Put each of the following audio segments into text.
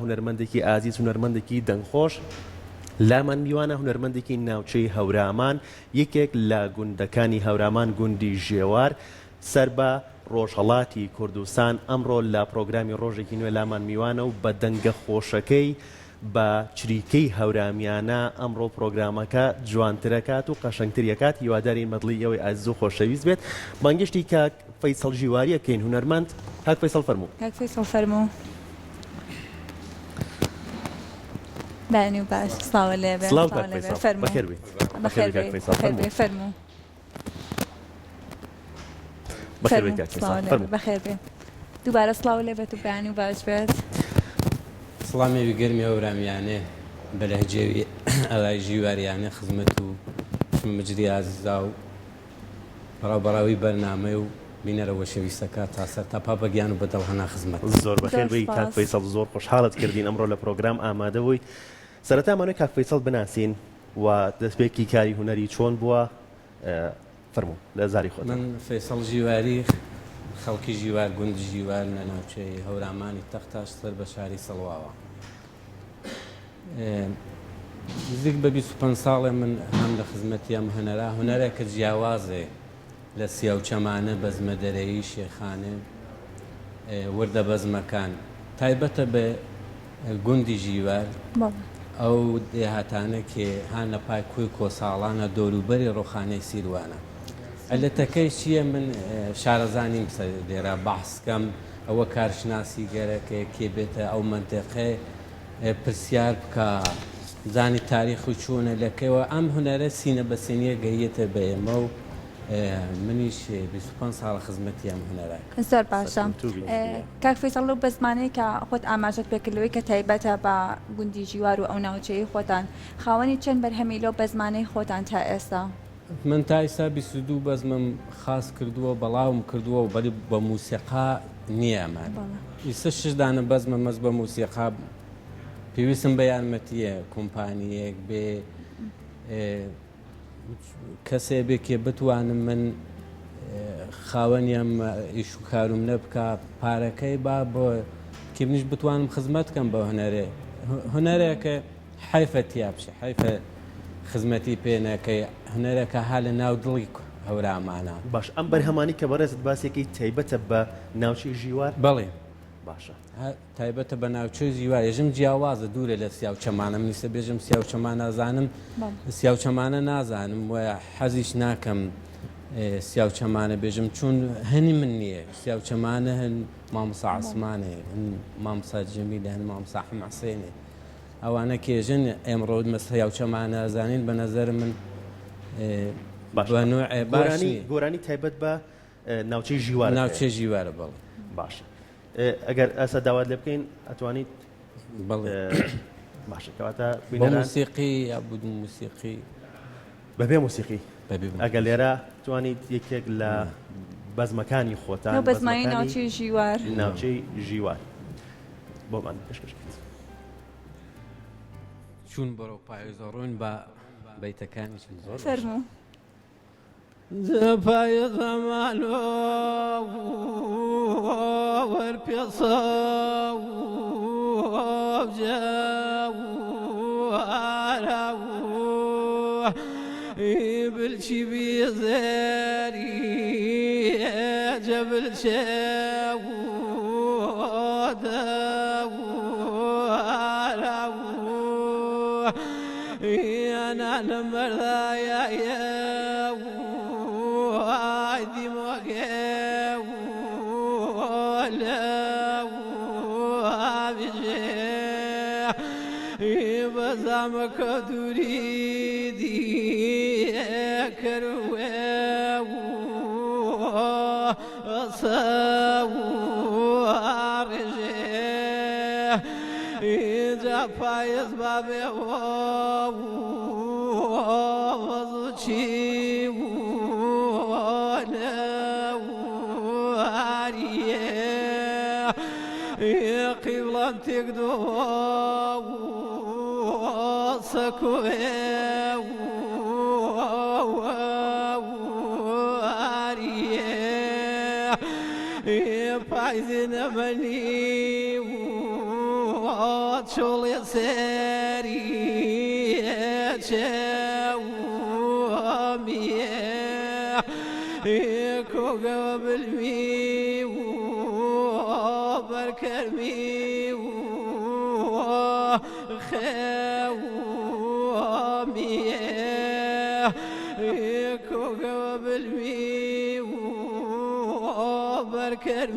هونەرمەندێکی ئازیز هونەرمەندێکی دەنگخۆش لامان میوانە هونەرمەندێکی ناوچەی هەورامان یەکێک لە گوندەکانی هەورامان گوندی ژێوار سەر بە ڕۆژهەڵاتی کوردستان ئەمڕۆ لە پرۆگرامی ڕۆژێکی نوێ لامان میوانە و بە دەنگە خۆشەکەی بە چریکەی هەورامانە ئەمڕۆ پرۆگرامەکە جوانترەکات و قەشەنگتریەکات هیواداری مەدڵی ئەوەی ئازیز و خۆشەویست بێت مانگشتی کاک فەیسەڵ ژیواریەکەین هونەرمەند کاک فەیسەڵ فەرموو. کاک فەیسەڵ فەرموو. بەنی و باش سڵاوە لێبێ. سڵاو کاک فەیسەڵ بەخێر بێت. بەخێر بێت فەرموو. بەخێر بێت کاک فەیسەڵ فەرموو. بەخێر بێت. دووبارە سڵاو لێبێت و بەنی و باش بێت. سڵامی گەرمی هەورامیانێ بە لەهجەوی ئەڵای ژیواریانە خزمەت و مجری ئازیزا و بەڕاوبەڕاوی بەرنامە و بینەرەوە شەویستەکە تا سەر تا پاپەگیان و بەدڵ هەنا خزمەت. زۆر بەخێر بێی کاک فەیسەڵ زۆر خۆشحاڵت کردین ئەمڕۆ لە پرۆگرام ئامادە بووی. سەرەتامانەوەی کاک فەیسەڵ بناسین و دەستپێکی کاری هونەری چۆن بووە فەرموو لە زاری خۆت. من فەیسەڵ ژیواری خەڵکی ژیوار گوند ژیوار لە ناوچەی هەورامانی تەختاش سەر بە شاری سەڵواوە. نزیک بە 25 ساڵێ من هەم لە خزمەتی ئەم هەنەرا هونەرێکە جیاوازێ لە سیاو چەمانە بەزمە دەرەیی شێخانە وردە بەزمەکان تایبەتە بە گوندی ژیوار ئەو دێهاتانە کێ هان لە پای کوی کۆساڵانە دۆروبەری ڕۆخانەی سیروانە. ئەلەتەکەی چییە من شارەزانیم لێرە بەحسکەم ئەوە کارشناسی گەرەکە کێ بێتە ئەو منتێقێ پرسیار بکە زانی تاریخ و چوونە لەکەوە ئەم هونەرە سینە بە سینیە گەیەتە بە ئێمە و منیش 25 ساڵە خزمەتی ئەم هونەرە. زۆر باشە. کاک فەیسەڵ بە زمانەی کە خۆت ئاماژەت پێکردەوەی کە تایبەتە بە گوندی ژیوار و ئەو ناوچەی خۆتان خاوەنی چەند بەرهەمی لەو بە زمانەی خۆتان تا ئێستا؟ من تا ئێستا 22 بەزمم خاص کردووە بەڵاوم کردووە و بەری بە موسیقا نییەمان. ئیستا 6 دانە بەزمە مەز بە موسیقا پێویستم بە یارمەتیە کۆمپانیەک بێ کەسێ بێ کێ بتوانم من خاوەنیم ئیش و کاروم نەبکە پارەکەی با بۆ کێ منیش بتوانم خزمەت بکەم بە هونەرێ هونەرێکە حیفە تیابشە حیفە خزمەتی پێنەکەی هونەرێکە ها لە ناو دڵی هەورامانە. باش ئەم بەرهەمانی کە بەڕێزت باسێکی تایبەتە بە ناوچەی ژیوار؟ بەڵێ باشە تایبەتە بە ناوچەی ژیوار ێژم جیاوازە دوورە لە سیاو چەمانە منیسە بێژم سیاو چەمان نازانم سیاو چەمانە نازانم وە حەزیش ناکەم سیاو چەمانە بێژم چون هەنی من نییە سیاو چەمانە هەن مامۆستا عوسمانێ هەن مامۆستا جەمیلە هەن مامۆستا حەماسێنێ ئەوانە کێژن ئێمڕۆ سیاو چەمانە زانین بە نەزەر من گۆرانی تایبەت بە ناوچەی ژیوار ناوچەی ژیوارە بەڵێ. باشە ئەگەر ئەسا داوات لێ بکەین ئەتوانیت باشە کەواتە موسیقی یا بود موسیقی بەبێ موسیقی ئەگەر لێرە توانیت یەکێک لە بەزمەکانی خۆتان بەزمانی ناوچەی ژیوار ناوچەی ژیوار بۆمان پێشکەشکەیت. چون بەرەو پایزەڕۆین بە بەیتەکانی زۆر فەرموو. پای زەمانۆ وەرپێسە جەوارە بلچی بێزەری جەبلچە دەوارە ئەنا لەمەردایە بەزامەکە دووری دیکەروێ ڕێژێ اینجا پایز بابێ چی قیبڵان تێکدۆ سەکوێ پایزێ نەمەنی شغل ساري شاومي يكو قبل مي وبركرمي وخاومي يكو قبل مي وبركرمي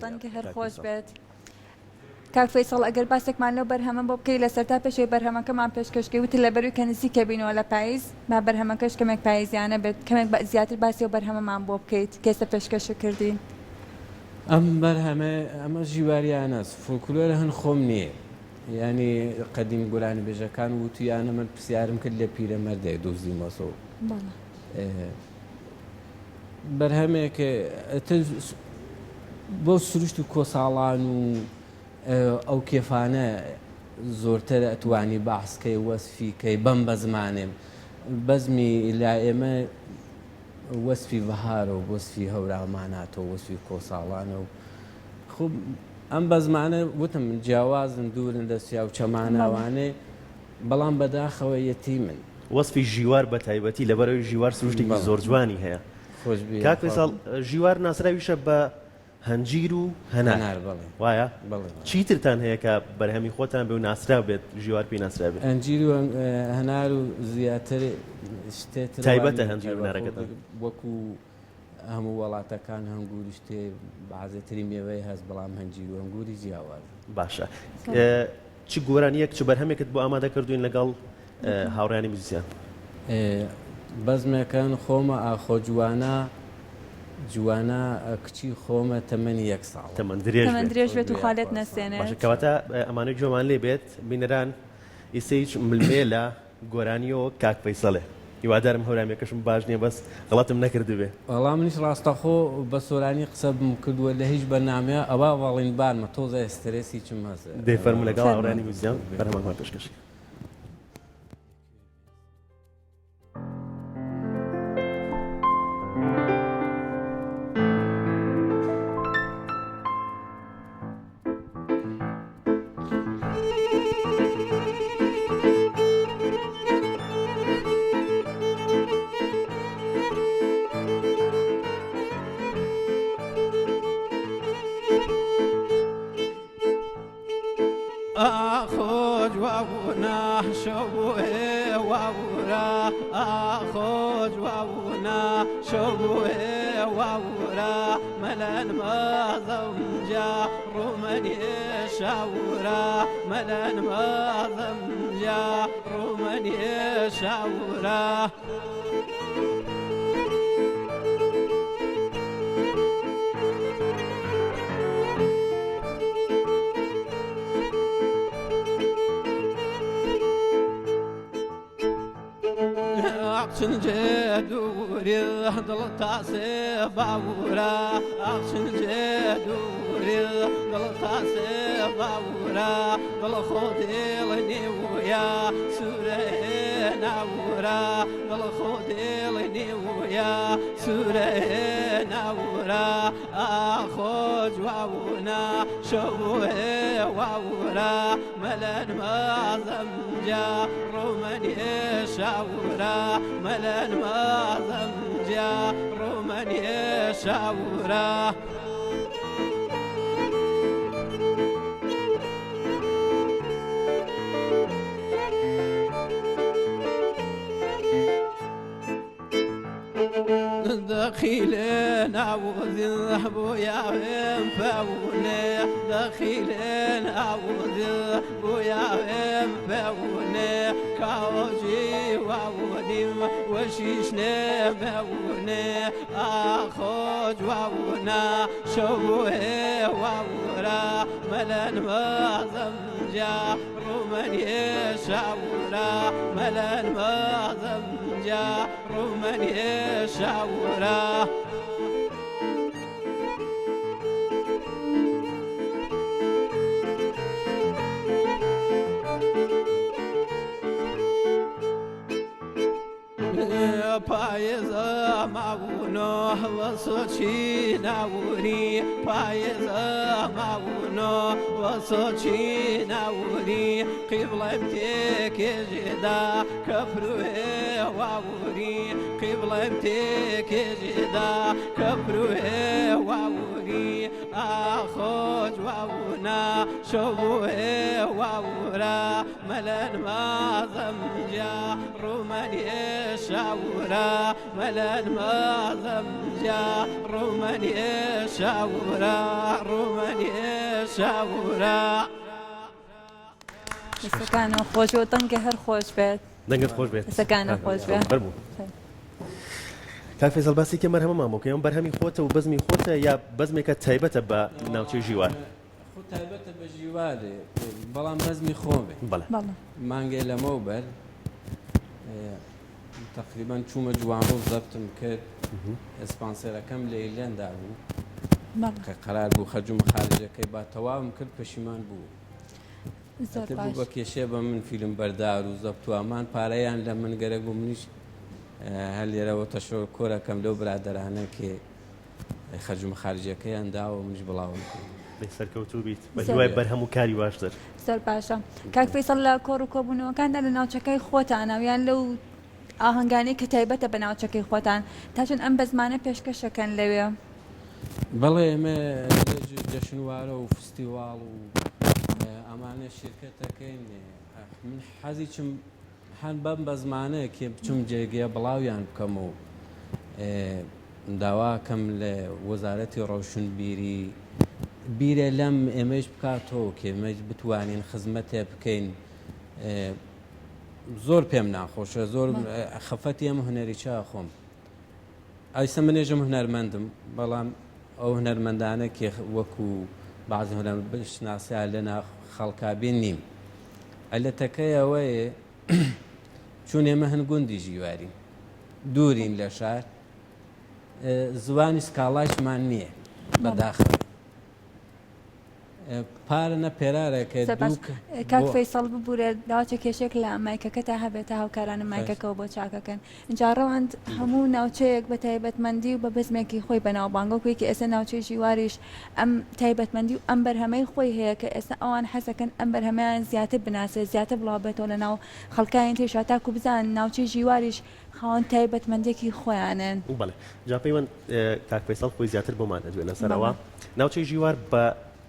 تنکە هەر خۆش بێت کاک فەیسەڵ ئەگەر باسێکمان لەو بەرهەمە بۆ بکەی لەسەر تا پێشەوەی بەرهەمەکەمان پێشکەشکەی وتی لە بەروی کە نزیکە بینەوە لە پاییز با بەرهەمەکەش کەمێک پاییزیانە بێت کەمێک زیاتر باسی و بەرهەمەمان بۆ بکەیت کێسە پێشکەش کردین ئەم بەرهەمە ئەمە ژیواریانەس فۆلکلۆرە هەن خۆم نییە ینی قەدیم گۆرانی بێژەکان وتیانە من پرسیارم کرد لە پیرەمەردێ دۆزیمەسەوە بەرهەمێکە بۆ سروشت و کۆساڵان و ئەو کێفانە زۆرتر ئەتوانی بەحسکەی وەسفیکەی بەم بە زمانێم بەزمی لا ئێمە وەسفی بەهارە و وەسفی هەوراماناتەوە وەسفی کۆساڵانە و خوب ئەم بە زمانە وتم جیاوازن دوورن دەستیا و چەماناوانێ بەڵام بەداخەوە یەتی من وەسفی ژیوار بە تایبەتی لەبەرەوەی ژیوار سروشتێکی زۆر جوانی هەیە کاک فەیساڵ ژیوار ناسراویشە بە هەنجیر و هەنار وایە چیترتان هەیە کە بەرهەمی خۆتان بێ و ناسرا بێت ژیوار پێی ناسرا بێت هەنجیر و هەنار و زیاتر شتێت تایبەتە هەنجیر و هەنارەکەتان وەکو هەموو وڵاتەکان هەنگووری شتێ بەعازێتری مێوەی هەست بەڵام هەنجیر و هەنگووری جیاواز باشە چ گۆرانیەک چ بەرهەمێکت بۆ ئامادە کردوین لەگەڵ هاوڕێیانی موزیسیان بەزمەکەن خۆمە ئاخۆ جوانە کچی خۆمە تەمەنی 1 ساڵ تەمەن درێژ بێت و خالێت نەسێنێت کەواتە ئەمانەی جۆمان لێ بێت بینەران ئیسەیچ ملمێ لە گۆرانیەوە کاک فەیسەڵێ هیوادارم هەورامێکەشم باش نییە بەس غەڵەتم نەکردو بێ وەڵام منیش ڕاستەخۆ بە سۆرانی قسە بم کردووە لە هیچ بەرنامەیە ئەوە وەڵین بانمە تۆزە ئێسترێسی چم هەست دەیفەرمو لەگەڵ هاوڕێیانی موزیان بەرهەمەکمان پێشکەش أخوج وابونا شبوه وابورا أخوج وابونا شبوه وابورا ملان ما ضمجا رومني شاورا ملان ما ضمجا رومني شاورا أحسن جدوري ضلت باورا أحسن جدوري ضلت باورا ضل خودي لني ويا سورة نورا ضل خودي لني ويا سورة نورا أخوج واونا شوه واورا ملان ما زمجا رومني شاورا ملان ما زمجا رومني شاورا دخيلنا وذهب يا فاوني دخيلنا وذهب يا فاوني كاوجي ووديم وشيشنا ماوني اخوج وونا شوه وورا ملان ما زمجا رومني شاورا ملان ما زمجا رومني شاورا پایزە ماونۆ وەسۆچی ناوری پایزە ماونۆ وەسۆچی ناوری قیبڵێم تێکێژێدا کە پروێ واوری قیبڵێم تێکێژێدا کە پروێ واوری ئاخۆج واونا شەوێ واورە مەلەن مازەم جا ڕوومەنیێ شاورە مەلەن مازەم جا ڕوومەنیێ شاورە ڕوومەنیێ شاورە دەستەکانەوە خۆش و دەنگە هەر خۆش بێت دەنگت خۆش بێت دەستەکانە خۆش بێت بەربوو کاک فەیسەڵ باسی کە مەرهەمە مامۆکە ئەم بەرهەمی خۆتە و بەزمی خۆتە یا بەزمێکە تایبەتە بە ناوچەی ژیوار خۆ تایبەتە بە ژیوارێ بەڵام بەزمی خۆمێ بەڵێ مانگێ لەمەوبەر تقریبا چوومە جوانڕۆ زەبتم کرد ئەسپانسەرەکەم لە ئیرلەندا بوو کە قەرار بوو خەرجومە خارجەکەی با تەواوم کرد پەشیمان بوو بوو بە کێشێ بە من فیلم بەردار و زەبتوامان پارەیان لە من گەرەک بوو منیش هەر لێرەوە تەشۆ کۆرەکەم لەو برادەرانە کێ خەرجومە خارجەکەیان داوە منیش بڵاوم کرد سەرکەوتوو بیت بە هیوای بەرهەم و کاری باشتر زۆر باشە کاک فەیسەڵ لە کۆڕ و کۆبوونەوەکاندا لە ناوچەکەی خۆتانەویان لەو ئاهەنگانەی کە تایبەتە بە ناوچەکەی خۆتان تاچون ئەم بە زمانە پێشکەشەکەن لەوێ بەڵێ ئێمە جەشنوارە و فستیواڵ و ئەمانە شرکەتەکەین من حەزی چم هەن بەم بە زمانەیە کێ بچم جێگەیە بڵاویان بکەم و داواکەم لە وەزارەتی ڕۆشنبیری بیرە لەم ئێمەش بکاتەوە کە ئێمەش بتوانین خزمەتێ بکەین زۆر پێم ناخۆشە زۆر خەفەتی ئەم هونەری چا خۆم ئایسە منێژم هونەرمەندم بەڵام ئەو هونەرمەندانە کێ وەکو بەعزی هونەر بشناسیان لەنا خەڵکابین نیم ئەلەتەکەی ئەوەیە چون ئێمە هەن گوندی ژیواری دوورین لە شار زوانی سکاڵاشمان نییە بەداخە پارە نە پێرارێکە کاک فەیسەڵ ببوورێ داواچە کێشێک لە مایکەکە تا هەبێتە هاوکارانە مایکەکەەوە بۆ چاکەکەن اینجا ڕەوەند هەموو ناوچەیەک بە تایبەتمەندی و بە بزمێکی خۆی بەناوبانگەکوێکی ئێستا ناوچەی ژیواریش ئەم تایبەتمەندی و ئەم بەرهەمەی خۆی هەیە کە ئێستا ئەوان حەزەکەن ئەم بەرهەمەیان زیاتر بناسێ زیاتر بڵاوبێتەوە لە ناو خەڵکایان تێشا تاکو بزان ناوچەی ژیواریش خاوەن تایبەتمەندێکی خۆیانن بەڵێ جا پەیوەند کاک فەیسەڵ خۆی زیاتر بۆمان ئەدوێ لەسەرەوە ناوچەی ژیوار بە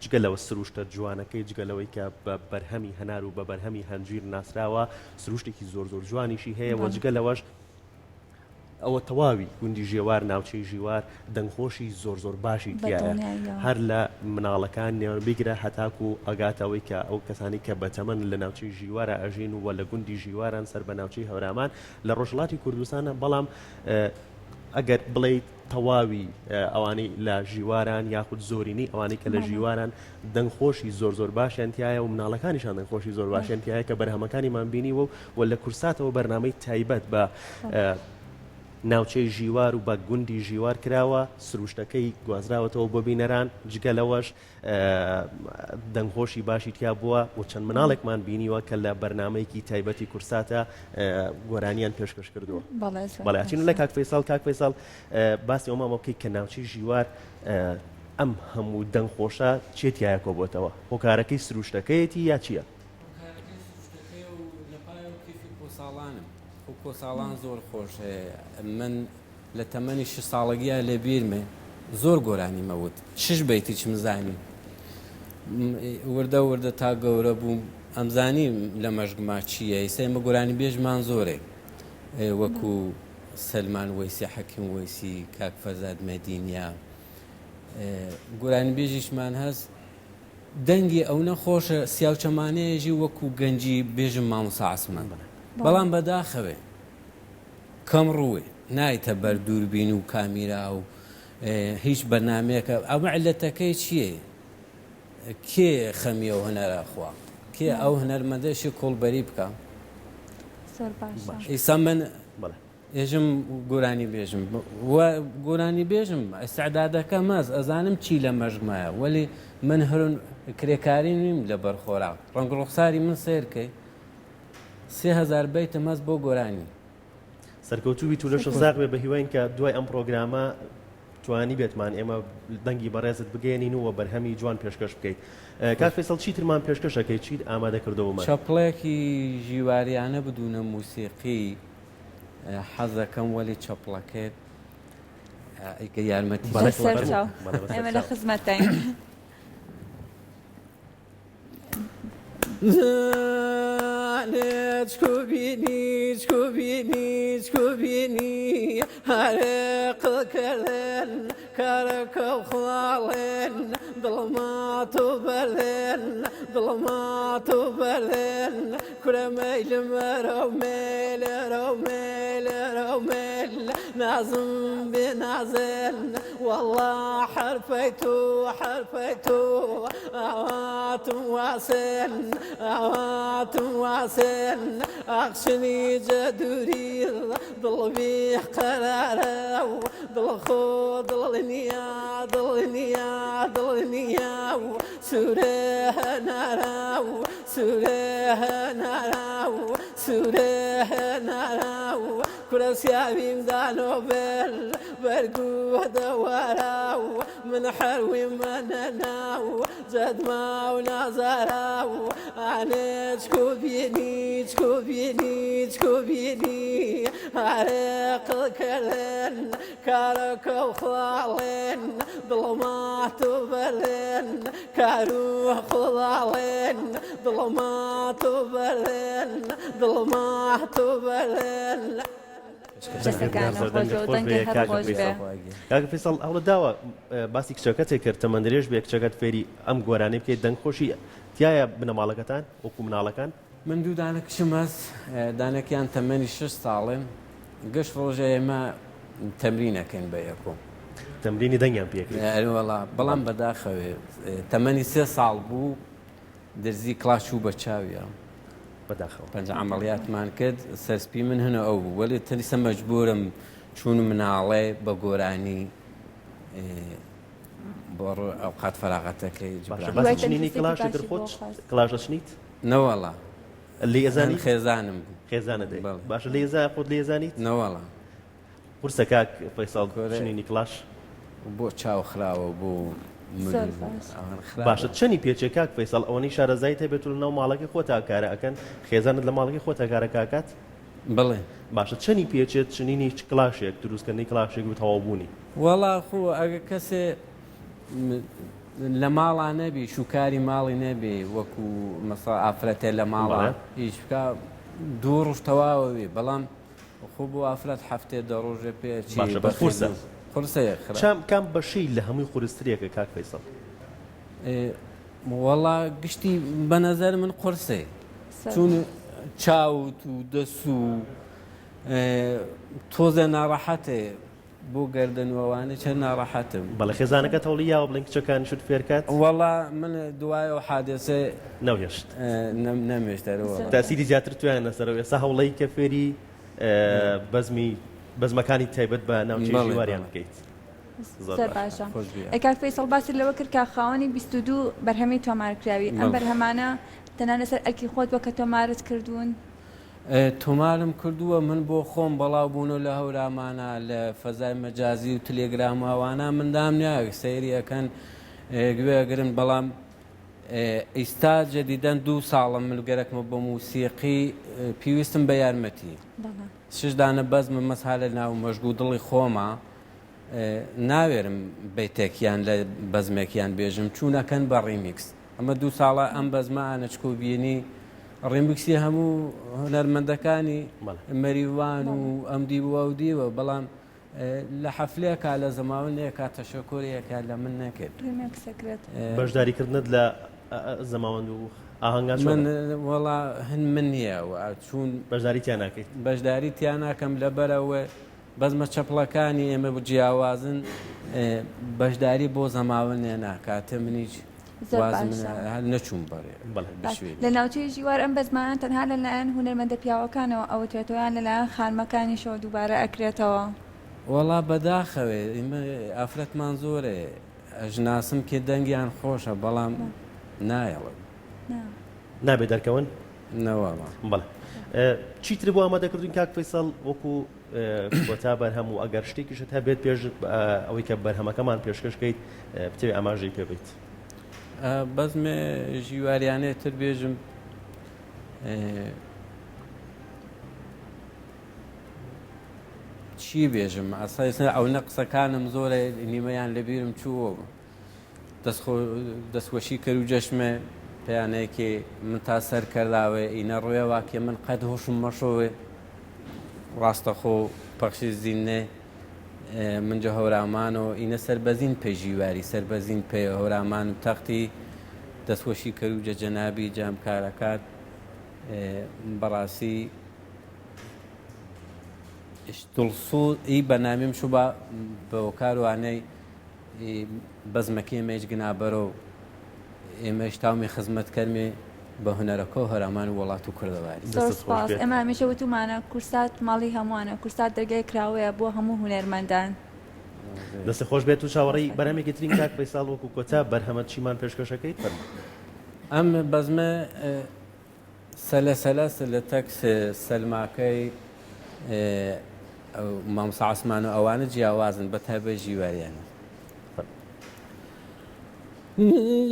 جگەلەوە سروشتە جوانەکەی جگەلەوەی کە بە بەرهەمی هەنار و بە بەرهەمی هەنجیر ناسراوە سروشتێکی زۆر زۆر جوانیشی هەیە وە جگەلەوەش ئەوە تەواوی گوندی ژێوار ناوچەی ژیوار دەنگخۆشی زۆر زۆر باشی تایە هەر لە مناڵەکان نێوان بگرە هەتاکو و ئەگاتەوەی کە ئەو کەسانی کە بەتەمەن لە ناوچەی ژیوارە ئەژین و لە گوندی ژیواران سەر بە ناوچەی هەورامان لە ڕۆژهەڵاتی کوردستانە بەڵام ئەگەر بڵێیت تەواوی ئەوانەی لە ژیواران یاخود زۆرینی ئەوانەی کە لە ژیواران دەنگخۆشی زۆر زۆر باشیانتیایە و مناڵەکانیشان دەنگخۆشی زۆر باشیانتیایە کە بەرهەمەکانیمان بینیوە و لە کورساتەوە بەرنامەی تایبەت بە ناوچەی ژیوار و بە گوندی ژیوار کراوە سروشتەکەی گوازراوەتەوە بۆ بینەران جگەلەوەش دەنگخۆشی باشی تیا بووە و چەند مناڵێکمان بینیوە کە لە بەرنامەیەکی تایبەتی کورساتە گۆرانیان پێشکەش کردووە بەڵێچین لە کاک فەیسەڵ باسی ئەومامەکەی کە ناوچەی ژیوار ئەم هەموو دەنگخۆشە چێتیایە کۆبووتەوە هۆکارەکەی سروشتەکەیەتی یا چییە؟ ساڵان زۆر خۆشە من لە تەمەنی 6 ساڵگیە لە بیرمێ زۆر گۆرانی مەوت 6 بیتی چ مزانی وردە تا گەورە بووم ئەمزانی لە مەژگما چییە ئیسای مە گۆرانی بێژمان زۆرێ وەکو سلمان وەیسی حەکیم وەیسی کاک فەزاد مەدینیا گۆرانی بێژیشمان هەست دەنگی ئەو نەخۆشە سیاوچەمانەیەژی وەکو گەنجی بێژم مامۆستا عەسمان بەڵام بەداخەوێ کەم ڕووێ نایتە بەر دووربین و کامیرا و هیچ بەرنامەیەکە ئەمە عیلەتەکەی چییە؟ کێ خەمیە و هەنەرە خوا کێ ئەو هەنەرمەندەشی کۆڵبەری بکە ئیسا من ئێژم گۆرانی بێژم گۆرانی بێژم ئەستعدادەکە مەز ئەزانم چی لە مەژمایە وەلی من هەرون کرێکاری نیم لە بەرخۆرا ڕەنگە ڕوخساری من سیرکەی 3000 بیتە مەز بۆ گۆرانی سەرکەوتوبی تو لەش زاق بێ بە هیواین کە دوای ئەم پرۆگرامە توانی بێتمان ئێمە دەنگی بەڕێزت بگەێنین و بەرهەمی جوان پێشکەش بکەیت. کاک فەیسەڵ چیترمان پێشکەشەکەی چیت ئامادە کردەوەمان؟ چەپڵێکی ژیواریانە بدونە موسیقی حەزەکەم وەلی چەپڵەکەت ئەیکە یارمەتی سەرچاو ئێمە لە خزمەتین. چکوبینی هەرێقڵکردن کارەکە و خواڵێن دڵمات و بەلێن کورەمەی لەمەرە و مێلە و مێل نازم بێ نازن والله حرفەی تو ئاواتم واسن ئاخشنی جەدوری دڵبی قەرارە و دڵخۆ دڵنیا و سوورە هەنارا و کورە سیاویم دانۆبەر بەرگووە دەوارا و من حەروی منەنا و جەدما و نازارا و ئانێ چکوبینی هەرێقڵکردن کارەکە و خواڵێن دڵمات و بەلێن کار و خواڵێن دڵمات و بەلێن کاک فەیسەڵ هەوڵت داوە باسی کچەکەتێک کرد تەمەندرێژ بێ کچەکەت فێری ئەم گۆرانەی بکەیت دەنگخۆشی تایە بنەماڵەکەتان وەکو مناڵەکان؟ من دوو دانە کشم هەست دانەکیان تەمەنی 6 ساڵن گەشت ڕۆژە ئێمە تەمرینەکەین بە یەکۆم تەمرینی دەنگیان پێکرد وەڵا بەڵام بەداخەوێ تەمەنی 3 ساڵ بوو دەرزی کلاش و بە چاویە بەداخەوە پەنج عملیاتمان کرد سەرسپی من هەنە ئەو بوو وەلی تەنیسە مەجبورم چون مناڵێ بە گۆرانی بۆ ئەوقات فەراغەتەکەی چنینی کلاشتر خۆت کلاشە چنیت؟ نەوەڵا لێزانی خێزانم بوو خێزانە دەی باشە لێزان خۆت لێزانیت؟ نەوەڵا قورسە کاک فەیسەڵ چنینی کلاش بۆ چاو خراوە بۆ باشە چەنی پێچێ کاک فەیسەڵ ئەوەی شارەزای هەبێت و لەناو ماڵەکەی خۆتا کارە ئەکەن خێزانت لە ماڵەکەی خۆتا کارە کاکات؟ بڵێ باشە چەنی پێچێت چنینی کلاشێک دروستکردنی کلاشێک و تەواوبوونی؟ وەڵا خۆ ئەگە کەسێ لە ماڵا نەبی شوکاری ماڵی نەبێ وەکو مەسا ئافرەتێ لە ماڵە هیچ بکە دوو ڕۆژ تەواوەوێ بەڵام خۆ بۆ ئافرەت هەفتێ دە ڕۆژێ پێچی قورسە قورسەیە کام بەشەی لە هەمووی قورسترێکە کاک فەیسەڵ؟ وەڵا گشتی بە نەزەر من قورسێ چون چاوت و دەست و تۆزە ناڕەحەتێ بۆ گەردەنوەوانە چەند ناڕەحەتم بەڵێ خێزانەکە تەوڵیاوە بڵێن کچەکانی شت فێرکات؟ وەڵا من دوایەوە حادثە نەوهێشت نەمێشتەرەوە تاسیری زیاتر تویان لەسەرەوە ئێستا هەوڵەی کە فێری بەزمەکانی تایبەت بە ناوچەی ژیواریان بکەیت. زۆر باشە. کاک فەیسەڵ باسی لەوە کرد کە خاوەنی 22 بەرهەمی تۆمارکراوی ئەم بەرهەمانە تەنانە لەسەر ئەرکی خۆت وەکە تۆمارت کردوون؟ تۆمارم کردووە من بۆ خۆم بەڵاو بوونەوە لە هەورامانە لە فەزای مەجازی و تلێگراماوانە مندام نیاگ سەیری ئەەکەن گوێگرن بەڵام ئیستا جەدیدەن 2 ساڵم ملگەرەکمە بە موسیقی پێویستم بە یارمەتی 6 دانە بەزمە مەسالە ناو مەژگو دڵی خۆمە ناوێرم بیتێکیان لە بەزمێکیان بێژم چوونەکەن بە ڕیمیکس ئەمە 2 ساڵە ئەم بەزمانە چکۆبیێنی ڕیمبکسی هەموو هونەرمەندەکانی مەریوان و ئەم دیوە و دیوە بەڵام لە حەفلەیەکە لە زەماوندێکە تەشەکۆریەکە لە من نەکرد بەشداریکردنت لە زەماوەند و ئاهەنگان من وەڵا هەن من نییە چون بەشداریتیان ناکەیت بەشداریتیان ناکەم لەبەرەوە بەزمە چەپڵەکانی ئێمە جیاوازن بەشداری بۆ زەماوندێ ناکاتە منیش نەچوون بەڕێ لە ناوچەی ژیوار ئەم بەزمانان تەنها لەلایەن هونەرمەندە پیاوەکانەوە ئەوترێتەوەیان لەلایەن خانمەکانی شەوە دووبارە ئەکرێتەوە؟ وەڵا بەداخەوێ ئێمە ئافرەتمان زۆرێ ئەژناسم کێ دەنگیان خۆشە بەڵام نایەڵێ نابێت دەرکەون؟ نەوەڵە بەڵێ چیتر بۆ ئامادە کردوین کاک فەیساڵ وەکو کۆتا بەرهەم و ئەگەر شتێکیشت هەبێت پێش ئەوەی کە بەرهەمەکەمان پێشکەشکەیت بتەوێ ئاماژەی پێ بێت بەزمێ ژیواریانەیەتر بێژم چی بێژم ئەساسا ئەو نەقسەکانم زۆرە نیمەیان لەبیرم چووە دەستوەشی کرد و جەشمێ پەیانەیەکی من تا سەر کرداوێ ئینە ڕوێ واکێ من قەت هۆشم مەشۆوێ ڕاستەخۆ پەخشی زیینێ منجە هەورامان و ئینە سەربەزین پێژیواری سەربەزین پێ هەورامان و تەختی دەستوەشی کرد و جەجەنابی جامکارەکات بەڕاستی دڵسوودی بەنامیم شو بە کاروانەی بەزمەکەی ئێمەش گنابەرەوە ئێمەش تاومی خزمەتکەرمێ بە هونەرەکە و هەرامان و وڵات و کردەواری زۆر سپاس ئێمە هەمیشە وتومانە کورسات ماڵی هەمووانە کورسات دەرگای کراوەیە بۆ هەموو هونەرمەندان دەستی خۆش بێت و چاوەڕێی بەرهەمێکی ترین کاک فەیساڵ وەکو کۆتا بەرهەمە چیمان پێشکەشەکەیت فەرموو ئەم بەزمە سەلە لە تەکس سەلماکەی مامۆستا عوسمان و ئەوانە جیاوازن بە تایبەت ژیواریانە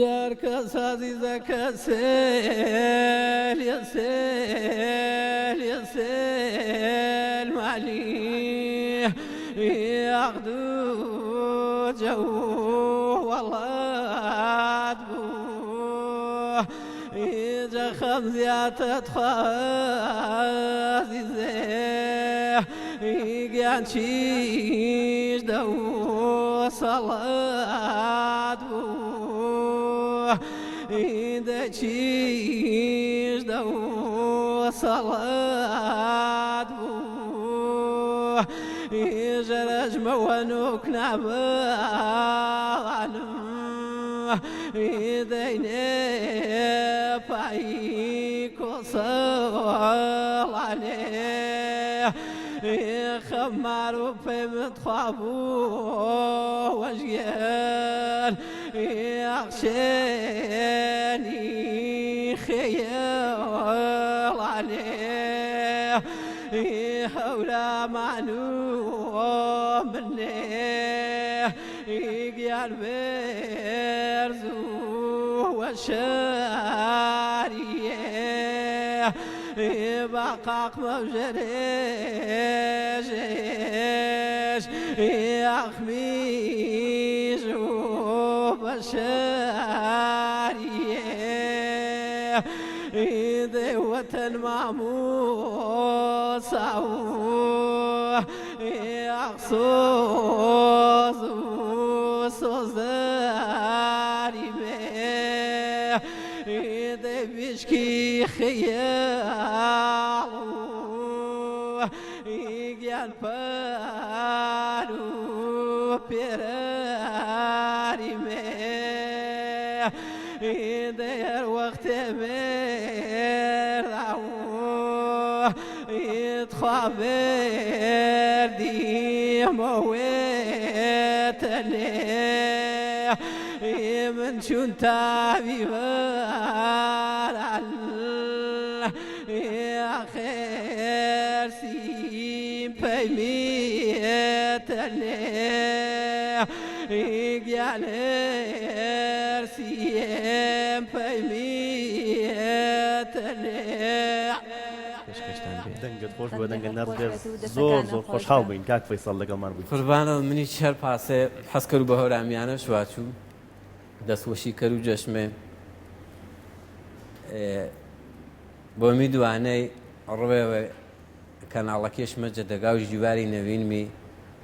جار کەس عەزیزەکە سێل یا سێل یا سێل مالی یاغدو جەو وەڵات بوو ئیجا خەم زیاتر عەزیزێ گیان چیش دەو سەڵات بوو ئیدە چیش دەو سەڵات بوو ئیژەرەژمەوە نوک نابانم ئیدەینێ پایی کۆسەڵانێ خەمار و پێمت خوابوو وەژگێن ئەخشێنی خێڵانێ هەورامان و منێ گیان بێرز و وەشاریێ باقاق مەوژەرێژێش ئەخمیش و بەشاریێ دەوەتەن مامۆسا و ئەخسۆز و سۆزداری بێ دەبیشکی خەیاڵ و گیان پەر و پێراری مێ دەیەر وەختێ مێرا و خوا بێردیمەوێتە لێ من چون تاوی بەران خێرسیم پەیمێتە لێ گیان هێرسیم پەیمێتە لێ دەنگت خۆش بۆ دەنگە نەڕگەر زۆر زۆر خۆشحاڵ بووین کاک فەیساڵ لەگەڵمان بووین قوربانەوە منی چەر پاسێ حەز کرد بە هەورامیانە شواچوو دەستوەشی کرد و جەشمێ بۆ میدوانەی ڕوێوە کەناڵەکەشمە جەدەگا و ژیواری نەوینمی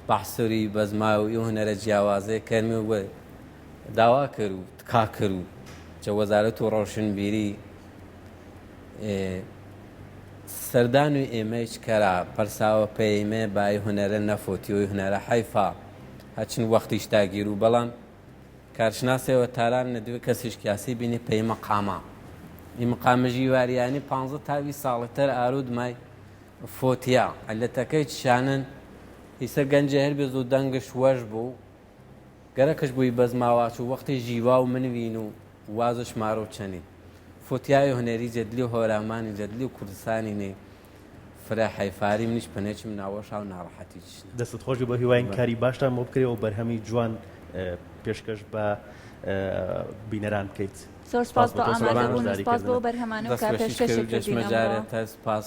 بەحسووری بەزماوی و هونەرە جیاوازەیە کەرمی وە داوا کرد و تکا کرد و جە وەزارەت و ڕۆشنبیری سەردانوی ئێمەش کەرا پەرساوە پەیمێ بای هونەرە نەفۆتیەوەی هونەرە حەیفا هەچن وەختیش داگیر و بەڵام کارشناسەوە تاران نەدوێت کەسیش کیاسی بینی پێی مەقامە ئی مەقامە ژیواریانی 15 تاوی ساڵتر ئارود مای فۆتیا عەلەتەکەی چشانن هیسە گەنجە هەر بێز و دەنگش وەش بوو گەرەکەش بووی بەزماواچ و وەختی ژیوا و منوین و وازش مارۆ چەنین فۆتیای هوەری جەدلی و هۆرامانی جەدلی و کوردستانینێ فرا حیفاری منیش پەنێکم ناوەشا و ناڕەحەتیش دەستت خۆش بە هیواین کاری باشتان بۆ بکرێەوە و بەرهەمی جوان پێشکەش بە بینەران بکەیت. زۆر سپاس بۆ ئامادەبوون و سپاس بۆ بەرهەمانە و کار پێشکەشێک کردینەوە. دەستپێشکردژمە جارێتە سپاس.